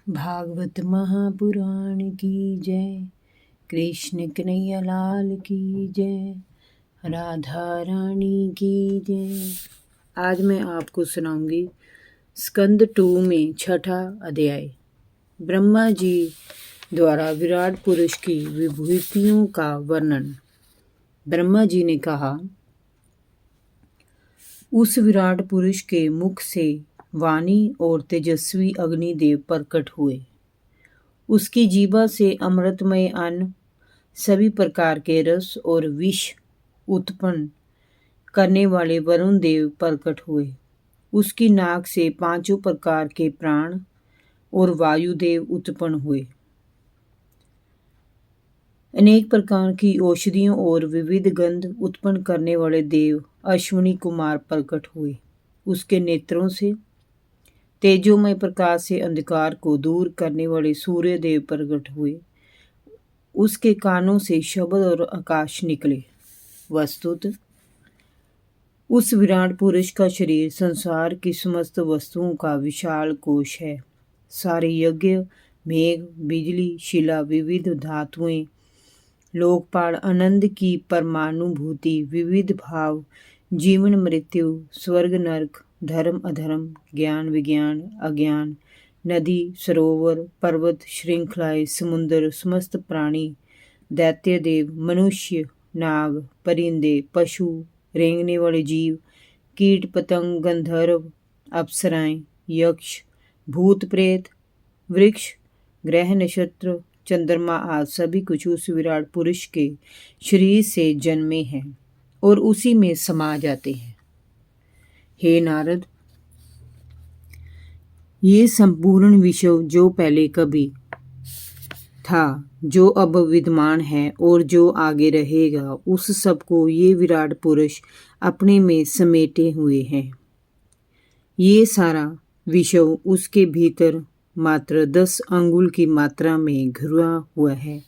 भागवत महापुराण की जय। कृष्ण कन्हैया लाल की जय। राधा रानी की जय। आज मैं आपको सुनाऊंगी स्कंद 2 में छठा अध्याय। ब्रह्मा जी द्वारा विराट पुरुष की विभूतियों का वर्णन। ब्रह्मा जी ने कहा, उस विराट पुरुष के मुख से वाणी और तेजस्वी अग्निदेव प्रकट हुए। उसकी जीवा से अमृतमय अन्न, सभी प्रकार के रस और विष उत्पन्न करने वाले वरुण देव प्रकट हुए। उसकी नाक से 5 प्रकार के प्राण और वायुदेव उत्पन्न हुए। अनेक प्रकार की औषधियों और विविध गंध उत्पन्न करने वाले देव अश्विनी कुमार प्रकट हुए। उसके नेत्रों से तेजोमय प्रकाश से अंधकार को दूर करने वाले सूर्य देव प्रकट हुए। उसके कानों से शब्द और आकाश निकले। वस्तुतः उस विराट पुरुष का शरीर संसार की समस्त वस्तुओं का विशाल कोश है। सारे यज्ञ, मेघ, बिजली, शिला, विविध धातुएं, लोकपाल, आनंद की परमानुभूति, विविध भाव, जीवन मृत्यु, स्वर्ग नरक, धर्म अधर्म, ज्ञान विज्ञान, अज्ञान, नदी, सरोवर, पर्वत, श्रृंखलाएं, समुद्र, समस्त प्राणी, दैत्य देव, मनुष्य, नाग, परिंदे, पशु, रेंगने वाले जीव, कीट पतंग, गंधर्व, अप्सराएं, यक्ष, भूत प्रेत, वृक्ष, ग्रह, नक्षत्र, चंद्रमा आदि सभी कुछ उस विराट पुरुष के शरीर से जन्मे हैं और उसी में समा जाते हैं। हे नारद, ये संपूर्ण विश्व जो पहले कभी था, जो अब विद्यमान है और जो आगे रहेगा, उस सब को ये विराट पुरुष अपने में समेटे हुए हैं। ये सारा विश्व उसके भीतर मात्र 10 अंगुल की मात्रा में घिरा हुआ है।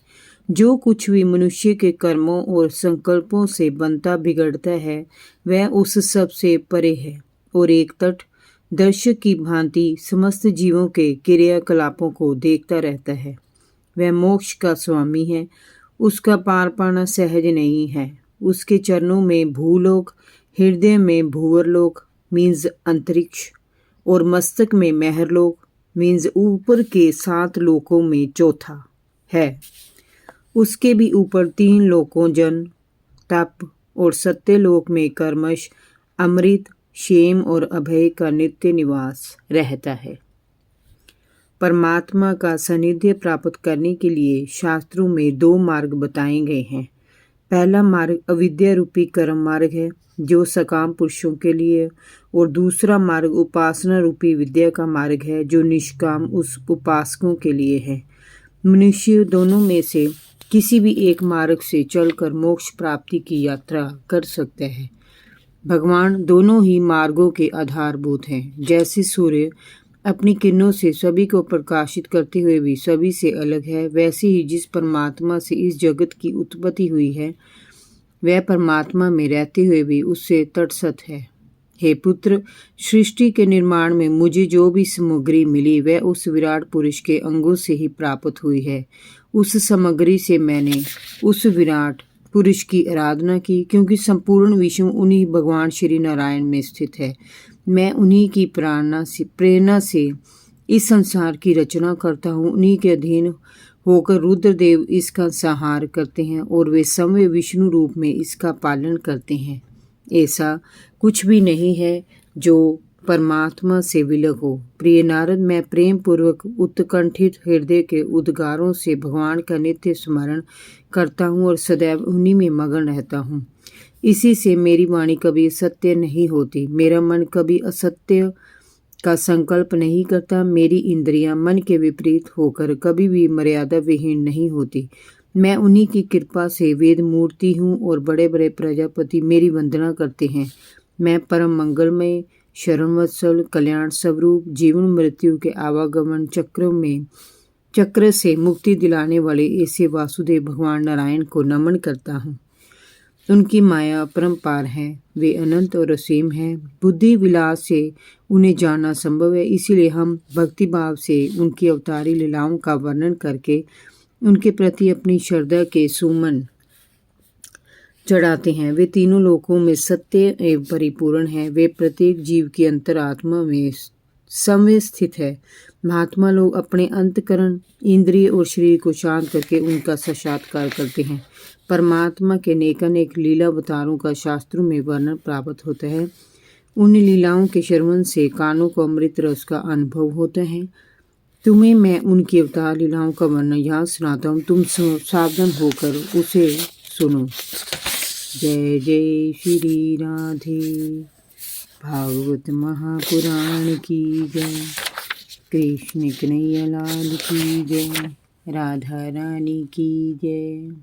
जो कुछ भी मनुष्य के कर्मों और संकल्पों से बनता बिगड़ता है, वह उस सब से परे है और एक तट दर्शक की भांति समस्त जीवों के क्रियाकलापों को देखता रहता है। वह मोक्ष का स्वामी है। उसका पार पाना सहज नहीं है। उसके चरणों में भूलोक, हृदय में भूवरलोक मीन्स अंतरिक्ष, और मस्तक में महरलोक मीन्स ऊपर के 7 लोकों में चौथा है। उसके भी ऊपर 3 लोकों जन, तप और सत्यलोक में कर्मश, अमृत, क्षेम और अभय का नित्य निवास रहता है। परमात्मा का सानिध्य प्राप्त करने के लिए शास्त्रों में 2 मार्ग बताए गए हैं। पहला मार्ग अविद्या रूपी कर्म मार्ग है, जो सकाम पुरुषों के लिए, और दूसरा मार्ग उपासना रूपी विद्या का मार्ग है, जो निष्काम उस उपासकों के लिए है। मनुष्य दोनों में से किसी भी एक मार्ग से चलकर मोक्ष प्राप्ति की यात्रा कर सकता है। भगवान दोनों ही मार्गों के आधारभूत हैं। जैसे सूर्य अपनी किरणों से सभी को प्रकाशित करते हुए भी सभी से अलग है, वैसे ही जिस परमात्मा से इस जगत की उत्पत्ति हुई है, वह परमात्मा में रहते हुए भी उससे तटस्थ है। हे पुत्र, सृष्टि के निर्माण में मुझे जो भी सामग्री मिली, वह उस विराट पुरुष के अंगों से ही प्राप्त हुई है। उस सामग्री से मैंने उस विराट पुरुष की आराधना की, क्योंकि संपूर्ण विश्व उन्हीं भगवान श्री नारायण में स्थित है। मैं उन्हीं की प्रेरणा से इस संसार की रचना करता हूँ। उन्हीं के अधीन होकर रुद्रदेव इसका संहार करते हैं और वे स्वयं विष्णु रूप में इसका पालन करते हैं। ऐसा कुछ भी नहीं है जो परमात्मा से विलग हो। प्रिय नारद, मैं प्रेम पूर्वक उत्कंठित हृदय के उद्गारों से भगवान का नित्य स्मरण करता हूँ और सदैव उन्हीं में मगन रहता हूँ। इसी से मेरी वाणी कभी सत्य नहीं होती। मेरा मन कभी असत्य का संकल्प नहीं करता। मेरी इंद्रियां मन के विपरीत होकर कभी भी मर्यादा विहीन नहीं होती। मैं उन्हीं की कृपा से वेद मूर्ति हूँ और बड़े बड़े प्रजापति मेरी वंदना करते हैं। मैं परम मंगलमय, शरणवत्सल, कल्याण स्वरूप, जीवन मृत्यु के आवागमन चक्र से मुक्ति दिलाने वाले ऐसे वासुदेव भगवान नारायण को नमन करता हूँ। उनकी माया अपरंपार है, वे अनंत और असीम हैं। बुद्धि विलास से उन्हें जानना संभव है, इसीलिए हम भक्ति भाव से उनकी अवतारी लीलाओं का वर्णन करके उनके प्रति अपनी श्रद्धा के सुमन चढ़ाते हैं। वे तीनों लोकों में सत्य एवं परिपूर्ण हैं। वे प्रत्येक जीव की अंतरात्मा में समय स्थित है। महात्मा लोग अपने अंतकरण, इंद्रिय और शरीर को शांत करके उनका साक्षात्कार करते हैं। परमात्मा के नेकानेक लीला अवतारों का शास्त्रों में वर्णन प्राप्त होता है। उन लीलाओं के श्रवण से कानों को अमृत रस का अनुभव होता है। तुम्हें मैं उनकी अवतार लीलाओं का वर्णन यहाँ सुनाता हूँ, तुम सावधान होकर उसे सुनो। जय जय श्री राधे। भागवत महापुराण की जय। कृष्ण कन्हैया लाल की जय। राधा रानी की जय।